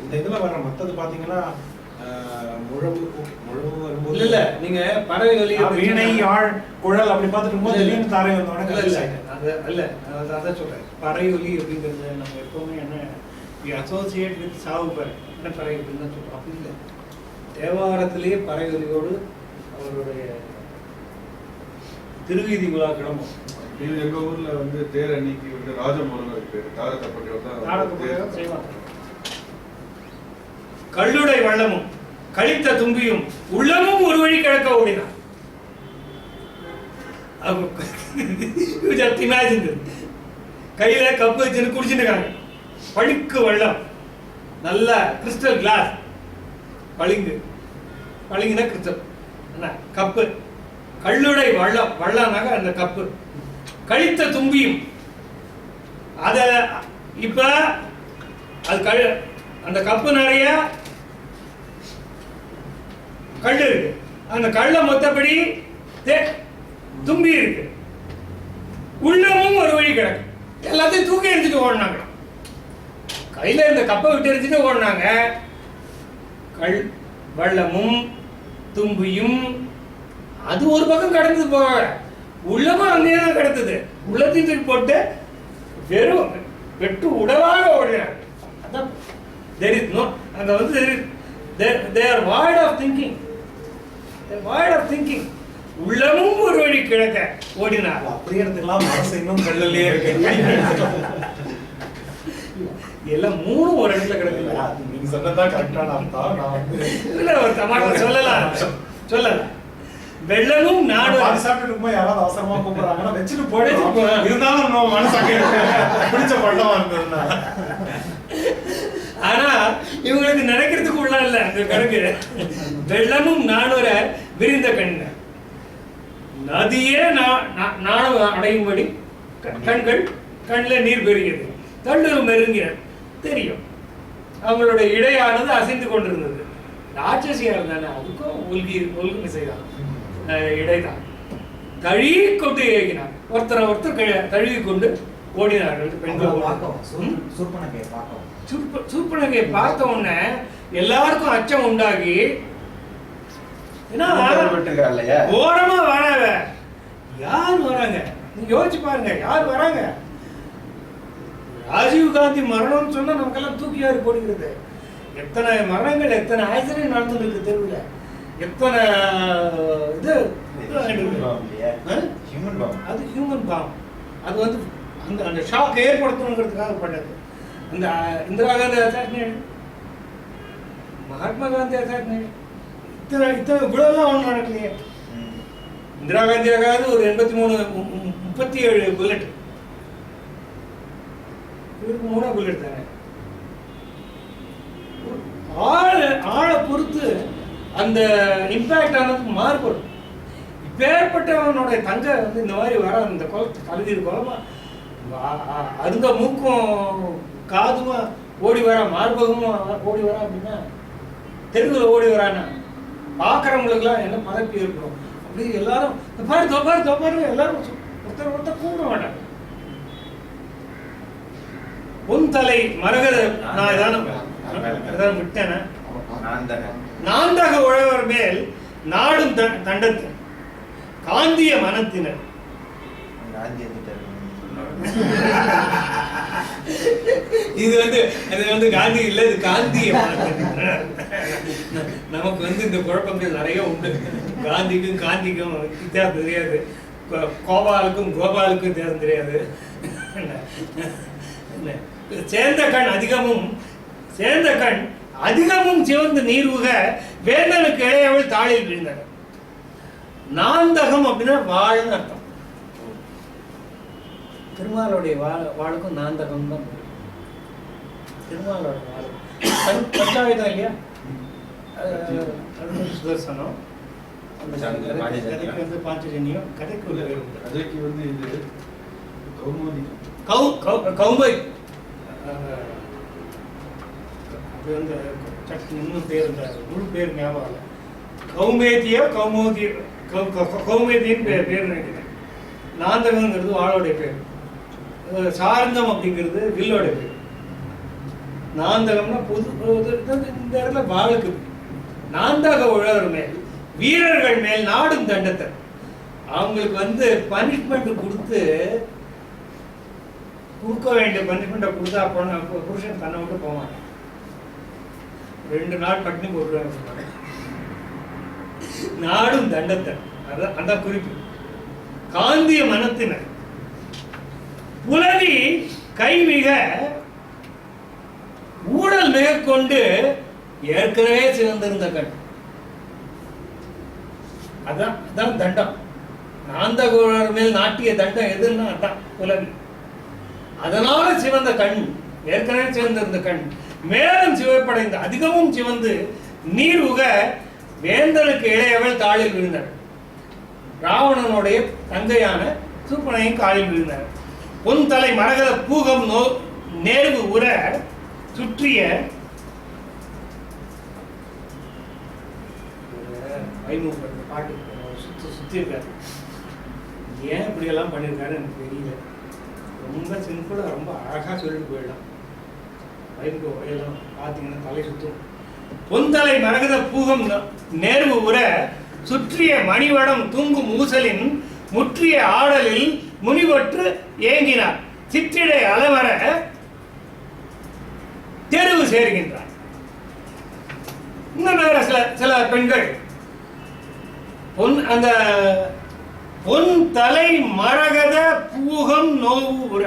[SPEAKER 2] இந்த இதுல வர்ற மத்தது பாத்தீங்கன்னா முழவு வரும்போது
[SPEAKER 1] இல்ல நீங்க பறவை ஒலி
[SPEAKER 2] வீணை யாழ் குழல் அப்படி பார்த்துட்டு போது திடீர்னு தாரை வந்தோடனே
[SPEAKER 1] இல்ல அதான் சொல்றேன். பறை ஒலி அப்படிங்கிறது நம்ம எப்பவுமே என்ன அசோசியேட் வித் சாவுபர் என்ன பறை அப்படின்னு தான் சொல்றோம். அப்படி இல்லை, தேவாரத்திலேயே பறை ஒலியோடு அவருடைய திருவீதி விழா கிளம்பும்.
[SPEAKER 5] எங்க ஊர்ல தேர் அன்னைக்கு ராஜமோகன் பேரு தாரத்தப்பட்டியோட
[SPEAKER 1] செய்வாங்க. கல்லுடை வெள்ளமும் கழித்த தும்பியும் உள்ளமும் ஒரு வழி கிழக்க ஓடினார். Just imagine. கையில கப்பு வச்சுன்னு குடிச்சுட்டு இருக்காங்க. பளிக்கு வெள்ளம், நல்ல கிறிஸ்டல் கிளாஸ், பளிங்கு, பளிங்குனா கிறிஸ்டல் என்ன கப்பு, கல்லுடை வள்ளம், வள்ளம்னாக்க அந்த கப்பு, கழித்த தும்பியும். அத இப்ப அது அந்த கப்பு நிறைய கல் இருக்கு. அந்த கல்ல மொத்தப்படி தும்பி இருக்கு. உள்ளமும் ஒரு வழி கிடக்கு. எல்லாத்தையும் தூக்கி எரிஞ்சுட்டு ஓடினாங்க. கையில இந்த கப்பை விட்டு எரிஞ்சுட்டு ஓடினாங்க. கல் வள்ளமும் தும்பியும் அது ஒரு பக்கம் கடந்தது போக, உள்ளமும் அங்கேயே தான் கிடந்தது. உள்ளத்தையும் தூக்கி போட்டு வெறும் வெட்டு உடலாக ஓடினாங்க. அதான் there is no, அங்க வந்து they are void of thinking. void of thinking. உள்ளமும் ஒரு வழி கிடக்க ஓடினார்.
[SPEAKER 2] அப்படியே எடுத்துக்கலாம், மனசு இன்னும் கல்லிலே இருக்கு.
[SPEAKER 1] எல்லாம் மூணு ஒரு இடத்துல கிடக்குல்ல.
[SPEAKER 2] நீங்க சொன்னதான் கரெக்டான அர்த்தம். நான் வந்து
[SPEAKER 1] இல்ல ஒரு தமாஷா சொல்லலாம். வெள்ளமும் நாடு
[SPEAKER 2] சாப்பிட்டு இருக்கும்போது யாராவது அவசரமா கூப்பிடுறாங்கன்னா வச்சுட்டு போயிடும். இருந்தாலும் நம்ம மனசாக்க பிடிச்ச பள்ளமா இருந்ததுன்னா.
[SPEAKER 1] ஆனா இவங்களுக்கு நினைக்கிறதுக்கு உள்ள இல்ல அந்த கணக்கு. வெள்ளமும் நாடுற விரிந்த கண்ண நதியே நாணம் அடையும்படி கண்கள் கண்ணில் நீர் பெருகிறது. தண்ணீர் மெருங்கின தெரியும். அவங்களுடைய இடையானது அசைந்து கொண்டிருந்தது. ராட்சசியா இருந்தானே அதுக்கும் ஒழுங்கு செய்தான் இடைதான். தழுவி கொண்டு ஏகினார். ஒருத்தர் தழுவி கொண்டு ஓடினார்கள் பெண்கள். சூர்பனகையை பார்த்த உடனே எல்லாருக்கும் அச்சம் உண்டாகி, ஓரமா வராங்க. யார் வராங்க யோசிச்சு பாருங்க. யார் வராங்க? ராஜீவ் காந்தி மரணம்னு சொன்னா நமக்கெல்லாம் தூக்கி யாரு போடுகிறது. எத்தனை மரணங்கள், எத்தனை ஆக்சிடென்ட் நடந்துருக்கு தெருவில். எத்தனை இது அது ஹியூமன் பாம். அது வந்து அந்த அந்த ஷாக் ஏற்படுத்தணுங்கிறதுக்காக பண்ணது. அந்த இந்திரா காந்தி அசாசினேட், மகாத்மா காந்தி அசாசினேட், இத்தனை இவ்வளவுலாம் ஒன்றும் நடக்கலையே. இந்திரா காந்தியாவது ஒரு 37 புல்லட், இவருக்கு 3 புல்லட் தானே. ஆளை பொறுத்து அந்த இம்பாக்ட் ஆனது மாறுபடும். இப்பேற்பட்டவனோட தங்க வந்து இந்த மாதிரி வர அந்த கழுதிர் குளமா அருந்த மூக்கும் காதுமா ஓடி வரா, மார்பகமா ஓடி வரா அப்படின்னா, தெருவில் ஓடி வரானா பார்க்குறவங்களுக்குலாம் என்ன பதப்பி இருக்கணும். அப்படி எல்லாரும் தொப்பாரு எல்லாரும் ஒருத்தர் கூப்பிட மாட்டாங்க. பொன் தலை மரகத நான் ஏதாவது விட்டேன. நாந்தக உழவர் மேல் நாடும் தண்டத்தின் காந்திய மனத்தினர். இது வந்து காந்தி இல்ல, இது காந்திய மனத்தினர். நமக்கு வந்து இந்த குழப்பங்கள் நிறைய உண்டு. காந்திக்கும் வித்தியாசம் தெரியாது. கோபாலுக்கும் வித்தியாசம் தெரியாது. சேர்ந்த கண் அதிகமும் சிவந்து நீர்வுக வேந்தனுக்கு இளையவள் தாளில் விழுந்தனர். நாந்தகம் அப்படின்னா வாழ்னு அர்த்தம். திருமாலுடைய வாழுக்கும் நாந்தகம் தான். திருமாலோட வாழு பஞ்சாயுதம் இல்லையா, சுதர்சனம். கதைக்கு வந்து பாஞ்சஜன்யம், கதைக்கு உள்ள
[SPEAKER 5] கதைக்கு வந்து இது கௌமுதி.
[SPEAKER 1] கௌமை அது வந்து இன்னும் பேர் முழு பேர் ஞாபகம் இல்லை. கௌமேதியின் பேர் நினைக்கிறேன். நாந்தகங்கிறது வாழோடைய பேர். சாரங்கம் அப்படிங்கிறது வில்லோட பேர். நாந்தகம்னா இந்த இடத்துல வாழுக்கு. நாந்தக உழவர் மேல் வீரர்கள் மேல் நாடும் தண்டத்தை. அவங்களுக்கு வந்து பனிஷ்மெண்ட் கொடுக்க வேண்டிய பனிஷ்மெண்ட்டை கொடுத்தா புருஷன் தன்னை விட்டு போக மாட்டான். 2 நாள் பட்டினி போட்டுருவாங்க. நாடும் தண்டத்தை அந்த குறிப்பு. காந்திய மனத்தினர் புலவி கைமிக ஊழல் மேற்கொண்டு ஏற்கனவே சிறந்திருந்த கண். அதான் தண்டம். நாந்தகோழர் மேல் நாட்டிய தண்டம் எதுன்னா அதான் உலவி. அதனால சிவந்த கண், ஏற்கனவே சிவந்திருந்த கண் மேலும் சிவப்படைந்து அதிகமும் சிவந்து நீர் உக வேந்தனுக்கு இளையவள் காலில் விழுந்தார். ராவணனுடைய தங்கையான சூர்பனகையும் காலில் விழுந்தார். பொன் தலை மரகத பூகம் நேர்வு உற சுற்றிய பாட்டு சுத்தி இருக்காரு. ஏன் இப்படி எல்லாம் பண்ணியிருக்காரு எனக்கு தெரியல. ரொம்ப சிம்பிளா ரொம்ப அழகா சொல்லிட்டு போயிடலாம். வயிறுக்கு வகையெல்லாம் பார்த்தீங்கன்னா தலை சுத்தும். பொந்தலை மரகத பூகம் நேர்வு உற சுற்றிய மணிவடம் தூங்கும் ஊசலின் முற்றிய ஆடலில் முனிவற்று ஏங்கினார். சிற்றிடை அலவர தெருவு சேர்கின்றார். இன்னும் வேற சில பெண்கள் அந்த பொன் தலை மரகத பூகம் நோவு உற,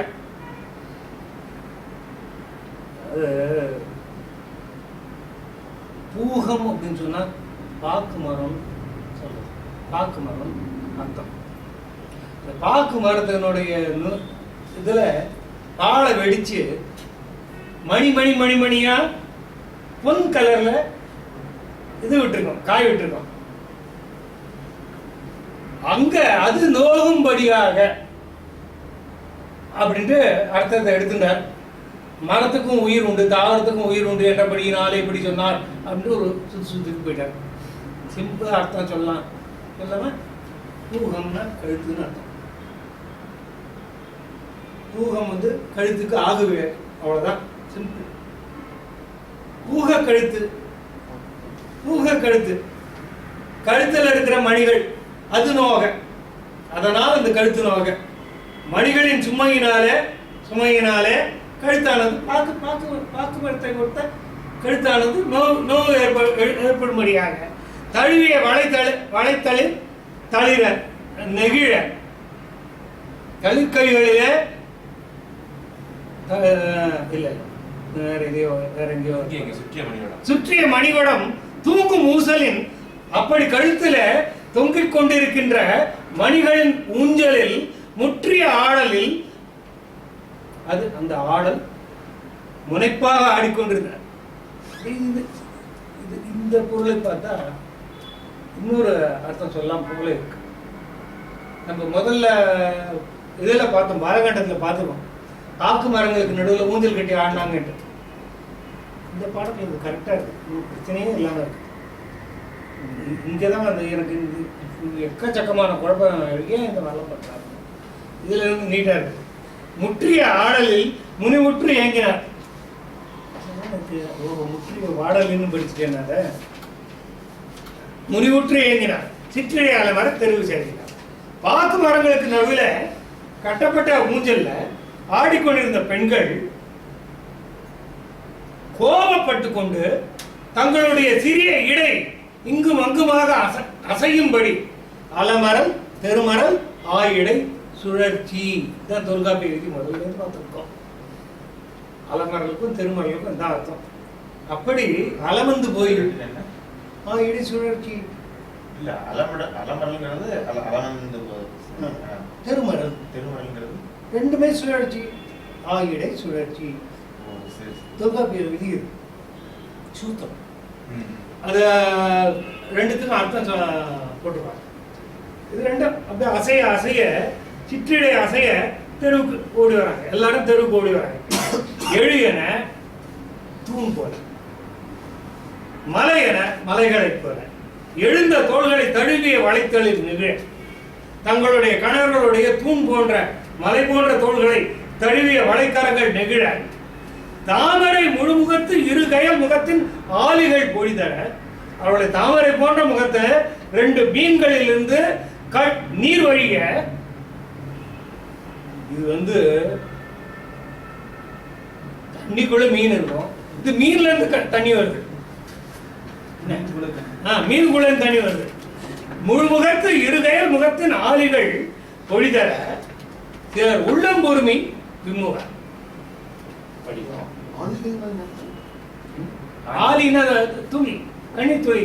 [SPEAKER 1] பூகம் அப்படின்னு சொன்னா பாக்கு மரம் சொல்றது. பாக்கு மரம் அர்த்தம். பாக்கு மரத்தினுடைய இதுல பாலை வெடிச்சு மணிமணியா பொன் கலர்ல இது விட்டுருக்கோம், காய் விட்டுருக்கோம். அங்க அது நோகும்படியாக அப்படின்ட்டு அர்த்தத்தை எடுத்துட்டார். மரத்துக்கும் உயிர் உண்டு, தாவரத்துக்கும் உயிர் உண்டு என்றபடியினாலே இப்படி சொன்னார் அப்படின்னு ஒரு சுத்துக்கு போயிட்டார். சிம்பிளா அர்த்தம் சொல்லலாம். சொல்லாம பூகம்னா கழுத்துன்னு அர்த்தம். பூகம் வந்து கழுத்துக்கு ஆகுவே, அவ்வளவுதான் சிம்பிள். பூக கழுத்து, பூக கழுத்து, கழுத்துல இருக்கிற மணிகள் அது நோக, அதனால் அந்த கழுத்து நோக. மணிகளின் சுமையினாலே கழுத்தானது பாக்கு மரத்தை கொடுத்த கழுத்தானது நோவு ஏற்படும்படியாக தழுவிய வளைத்தளிர் தளிர நெகிழ கழுக்கைகளிலே இல்ல வேற எங்கேயோ சுற்றிய மணிவடம் தூங்கும் ஊசலின், அப்படி கழுத்துல தொங்கிக் கொண்டிருக்கின்ற மணிகளின் ஊஞ்சலில் முற்றிய ஆடலில், அது அந்த ஆடல் முனைப்பாக ஆடிக்கொண்டிருந்தார். இந்த பொருளை பார்த்தா இன்னொரு அர்த்தம் சொல்லலாம் போல இருக்கு. நம்ம முதல்ல இதுல பார்த்தோம், பாலகாண்டத்துல பார்த்துருக்கோம், பாக்கு மரங்களுக்கு நடுவில் ஊஞ்சல் கட்டி ஆடினாங்கன்ட்டு. இந்த பாடத்துல இது கரெக்டா இருக்கு, பிரச்சனையே இல்லாம இருக்கு. இங்கதான் அந்த எனக்கு எக்கச்சக்கமான குழப்பம் ஏன் இந்த வேலை பண்றாங்க. இதுல இருந்து நீட்டா இருக்கு. முற்றிய ஆடலில் முனிமுற்று ஏங்கினார். முற்றிய வாடலின்னு படிச்சுட்டேன். முனிவுற்று ஏங்கினார். சிற்றிடையால வர தெருவு சேர்க்கிறார். பாக்கு மரங்களுக்கு நடுவில் கட்டப்பட்ட ஊஞ்சல்ல ஆடிக்கொண்டிருந்த பெண்கள் கோபப்பட்டு கொண்டு தங்களுடைய சிறிய இடை இங்கும் அங்குமாக அசையும்படி அலமரல் தெருமரல் ஆயிடை சுழற்சி தான் தொல்காப்பியருக்கு முதல்ல பார்த்துருக்கோம். அலமரலுக்கும் திருமரலுக்கும் தான் அர்த்தம். அப்படி அலமந்து போயிருக்கு ஆயிடை சுழற்சி
[SPEAKER 4] இல்ல. அலமரல்ங்கிறது அலமந்து
[SPEAKER 1] திருமரல்,
[SPEAKER 4] திருமரல்ங்கிறது
[SPEAKER 1] ரெண்டுமே சுழற்சி, ஆயிடை சுழற்சி. தொல்காப்பியர் விதி சூத்திரம், அது ரெண்டுத்துக்கும் அர்த்தம் போட்டுருவாங்க. இது ரெண்டும் அப்படியே அசைய அசைய சிற்றிடை அசைய தெருவுக்கு ஓடி வராங்க. எல்லாரும் தெருவுக்கு ஓடி வராங்க. எழுயன தூண் போல, மலையென மலைகளை போல, எழுந்த தோள்களை தழுவிய வளைத்தலில் நிகழ தங்களுடைய கணவர்களுடைய தூண் போன்ற மலை போன்ற தோள்களை தழுவிய வளைக்கரங்கள் நெகிழ தாமரை முழுமுகத்து இரு கயல் முகத்தின் ஆலிகள் பொழிதர அவருடைய தாமரை போன்ற முகத்தை ரெண்டு மீன்களில் இருந்து நீர் வழிய. இது வந்து தண்ணிக்குள்ள மீன் இருக்கும், இது மீன்ல இருந்து தண்ணி வருது. மீனுக்குள்ள தண்ணி வருது. முழுமுகத்து இருகையல் முகத்தின் ஆலிகள் பொழிதர சிலர் உள்ளம் பொறுமி விம்முக. ஆலினா துளி, கனி துளி,